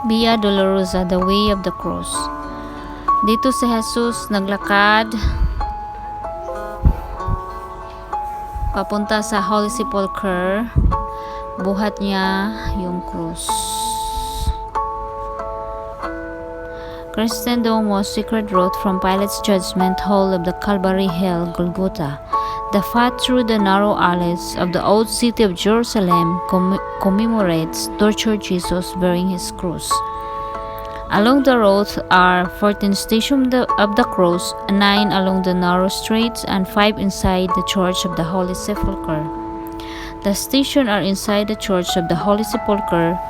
Via Dolorosa, the way of the cross. Dito si Jesus naglakad papunta sa Holy Sepulchre. Buhat niya yung cross. Christendom was secret route from Pilate's judgment hall of the Calvary Hill, Golgotha. The path through the narrow alleys of the old city of Jerusalem commemorates tortured Jesus bearing his cross. Along the road are 14 stations of the cross, 9 along the narrow streets, and 5 inside the Church of the Holy Sepulchre. The stations are inside the Church of the Holy Sepulchre.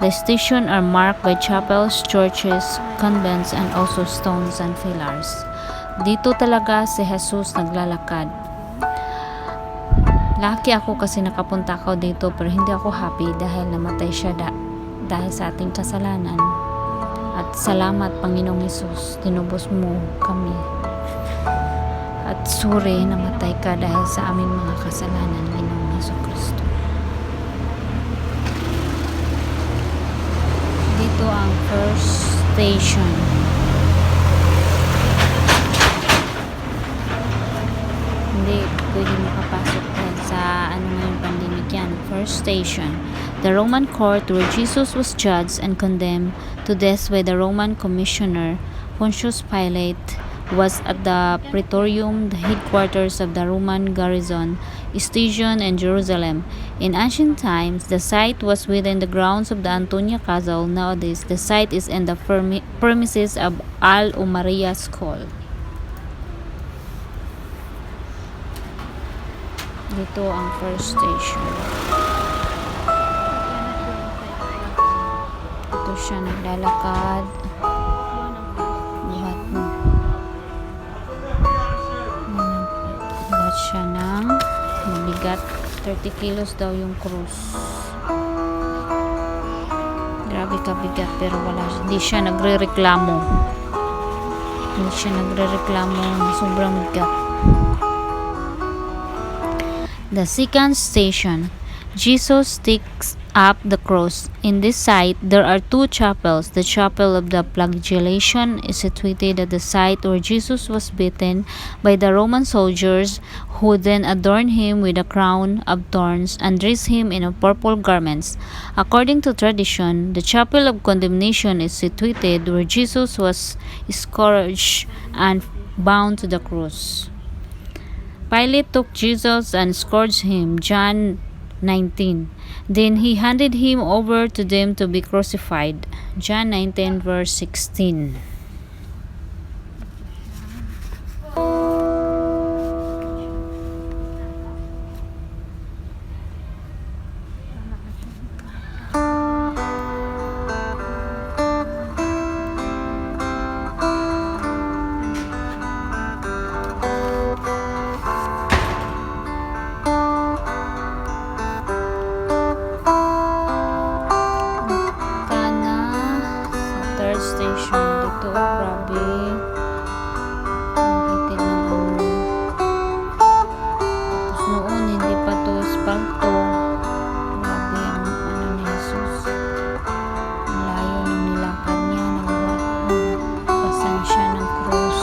The stations are marked by chapels, churches, convents, and also stones and pillars. Dito talaga si Jesus naglalakad. Lucky ako kasi nakapunta ako dito, pero hindi ako happy dahil namatay siya dahil sa ating kasalanan. At salamat Panginoong Jesus, tinubos mo kami. At sorry namatay ka dahil sa aming mga kasalanan, Ginoong Jesucristo. Dito ang first station. Hindi pwede makapasok dahil sa ngayong pandemic yan. First station. The Roman court where Jesus was judged and condemned to death by the Roman commissioner Pontius Pilate was at the Praetorium, the headquarters of the Roman garrison, stationed in Jerusalem. In ancient times, the site was within the grounds of the Antonia Castle. Nowadays, the site is in the premises of Al-Umayyah School. Dito ang first station. Ito siya naglalakad. Buhat siya ng mabigat. 30 kilos daw yung cross. Grabe kabigat pero hindi siya nagre-reklamo. Hindi siya nagre-reklamo na sobrang bigat. The second station. Jesus takes up the cross. In this site, there are 2 chapels. The chapel of the flagellation is situated at the site where Jesus was beaten by the Roman soldiers, who then adorned him with a crown of thorns and dressed him in purple garments. According to tradition, the chapel of condemnation is situated where Jesus was scourged and bound to the cross. Pilate took Jesus and scourged him. John 19. Then he handed him over to them to be crucified. John 19 verse 16. Station dito, grabe ang hitid ng tapos noon hindi pa to espalto. Grabe ang ni Jesus, ang layo ng nilakad niya, nagpasan siya ng cross.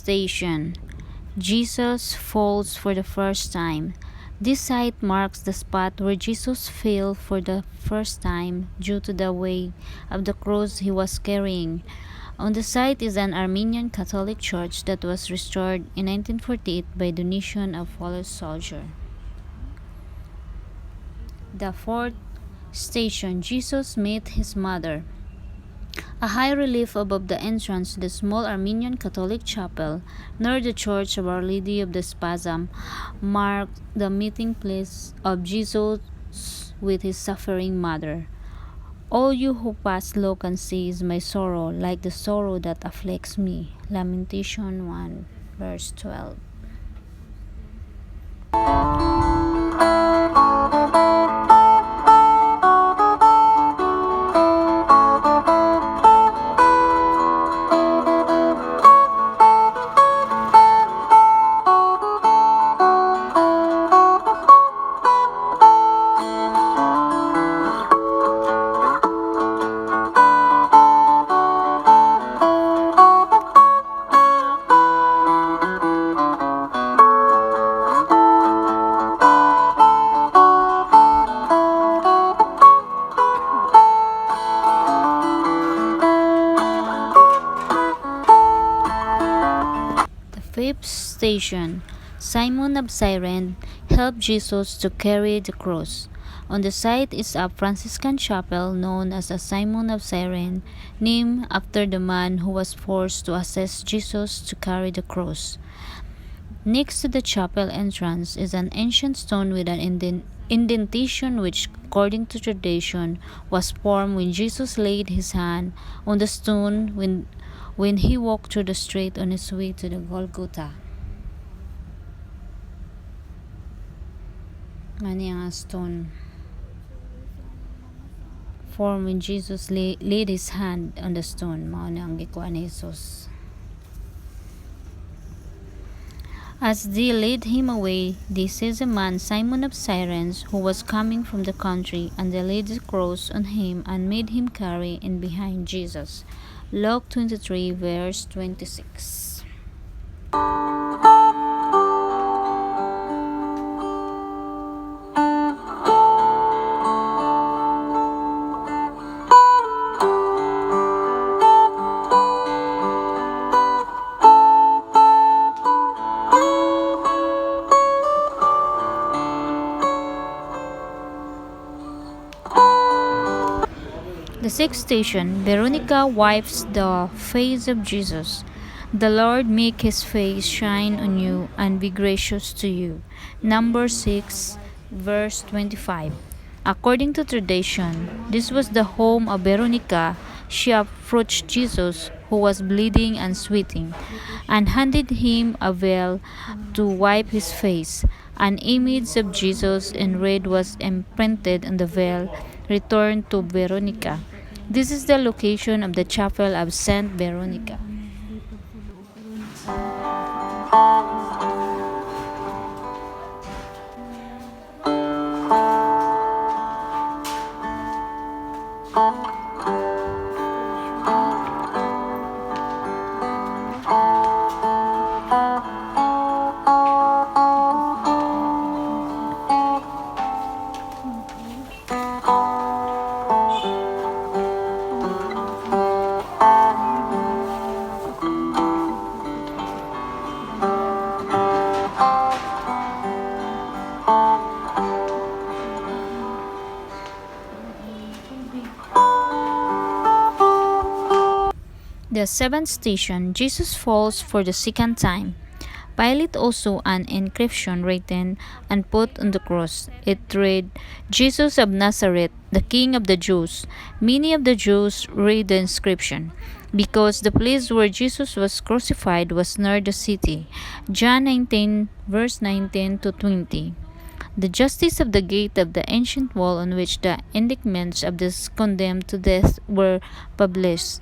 Station. Jesus falls for the first time. This site marks the spot where Jesus fell for the first time due to the weight of the cross he was carrying. On the site is an Armenian Catholic church that was restored in 1948 by donation of fallen soldier. The fourth station, Jesus met his mother. A high relief above the entrance to the small Armenian Catholic chapel near the Church of Our Lady of the Spasm marked the meeting place of Jesus with his suffering mother. All you who pass look and see is my sorrow, like the sorrow that afflicts me. Lamentation 1, verse 12. Fifth station, Simon of Cyrene helped Jesus to carry the cross. On the site is a Franciscan chapel known as a Simon of Cyrene, named after the man who was forced to assist Jesus to carry the cross. Next to the chapel entrance is an ancient stone with an indentation which, according to tradition, was formed when Jesus laid his hand on the stone when he walked through the street on his way to the Golgotha. Ano yung stone? Formed when Jesus laid his hand on the stone. Mao na ang gikuha ni Jesus. As they led him away, they seized a man, Simon of Cyrene, who was coming from the country, and they laid the cross on him and made him carry in behind Jesus. Luke 23, verse 26. The sixth station, Veronica wipes the face of Jesus. The Lord make his face shine on you and be gracious to you. Number 6, verse 25. According to tradition, this was the home of Veronica. She approached Jesus, who was bleeding and sweating, and handed him a veil to wipe his face. An image of Jesus in red was imprinted on the veil, returned to Veronica. This is the location of the Chapel of Saint Veronica. The seventh station, Jesus falls for the second time. Pilate also an inscription written and put on the cross. It read, Jesus of Nazareth, the King of the Jews. Many of the Jews read the inscription, because the place where Jesus was crucified was near the city. John 19, verse 19 to 20. The justice of the gate of the ancient wall on which the indictments of the condemned to death were published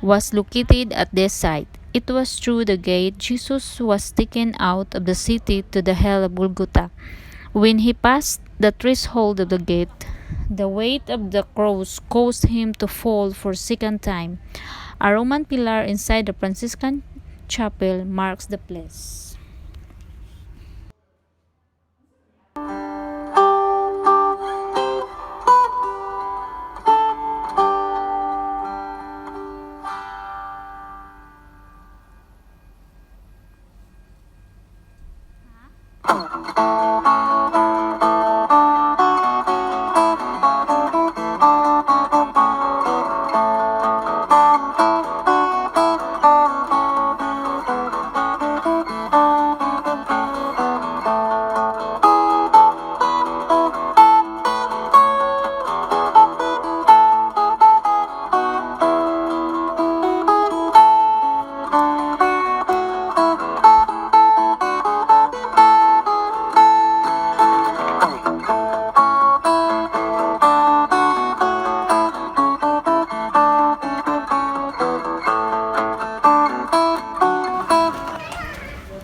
was located at this site. It was through the gate Jesus was taken out of the city to the hell of Golgotha. When he passed the threshold of the gate, the weight of the cross caused him to fall for a second time. A Roman pillar inside the Franciscan chapel marks the place.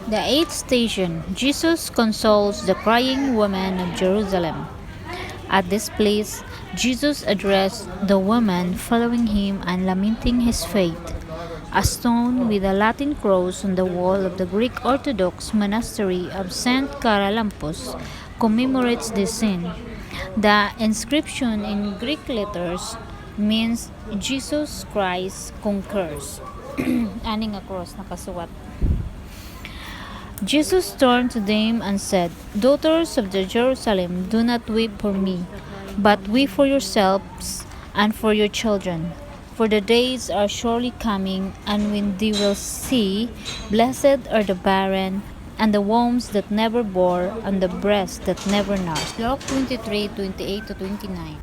The eighth station, Jesus consoles the crying woman of Jerusalem. At this place, Jesus addressed the woman following him and lamenting his fate. A stone with a Latin cross on the wall of the Greek Orthodox monastery of St. Charalampos commemorates this scene. The inscription in Greek letters means Jesus Christ conquers. Aning nga cross nakasuwat. Jesus turned to them and said, Daughters of Jerusalem, do not weep for me, but weep for yourselves and for your children. For the days are surely coming, and when they will see, blessed are the barren, and the wombs that never bore, and the breasts that never nursed. Luke 23:28-29.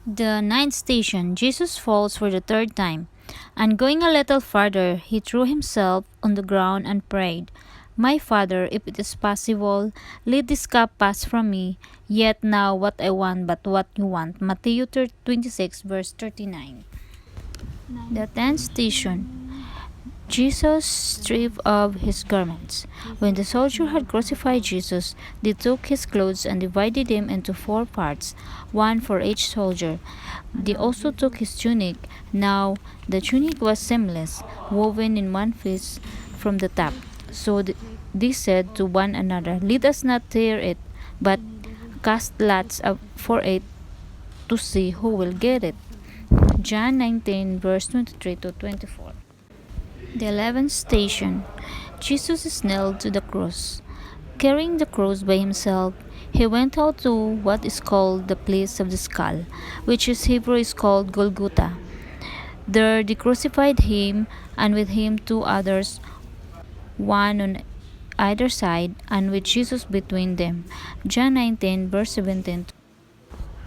The ninth station, Jesus falls for the third time, and going a little farther, he threw himself on the ground and prayed, My Father, if it is possible, let this cup pass from me, yet now what I want but what you want. Matthew 26 verse 39. The tenth station, Jesus stripped off his garments. When the soldier had crucified Jesus, they took his clothes and divided him into 4 parts, one for each soldier. They also took his tunic. Now the tunic was seamless, woven in one piece from the top. So they said to one another, Let us not tear it, but cast lots for it to see who will get it. John 19 verse 23-24. The 11th station, Jesus is nailed to the cross. Carrying the cross by himself, he went out to what is called the place of the skull, which in Hebrew is called Golgotha. There they crucified him, and with him 2 others, one on either side, and with Jesus between them. John 19 verse 17.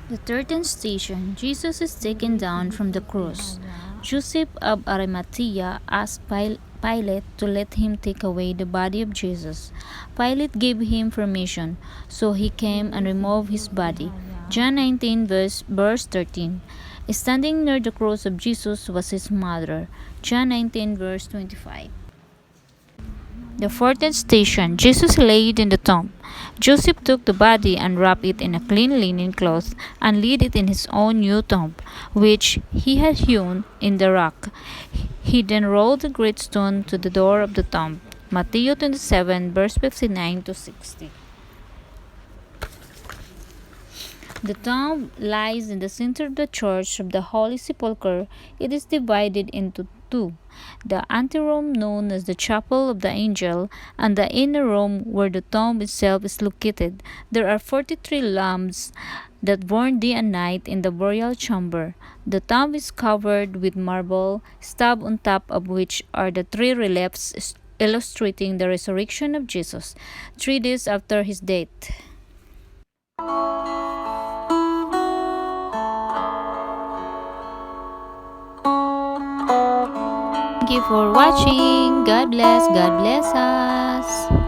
The 13th station, Jesus is taken down from the cross. Joseph of Arimathea asked Pilate to let him take away the body of Jesus. Pilate gave him permission, so he came and removed his body. John 19 verse 13. Standing near the cross of Jesus was his mother. John 19 verse 25. The 14th station, Jesus laid in the tomb. Joseph took the body and wrapped it in a clean linen cloth and laid it in his own new tomb, which he had hewn in the rock. He then rolled a great stone to the door of the tomb. Matthew 27, verse 59-60. The tomb lies in the center of the Church of the Holy Sepulchre. It is divided into 2. The anteroom, known as the Chapel of the Angel, and the inner room where the tomb itself is located. There are 43 lamps that burn day and night in the burial chamber. The tomb is covered with marble, stabbed on top of which are the 3 reliefs illustrating the resurrection of Jesus 3 days after his death. Thank you for watching. God bless us.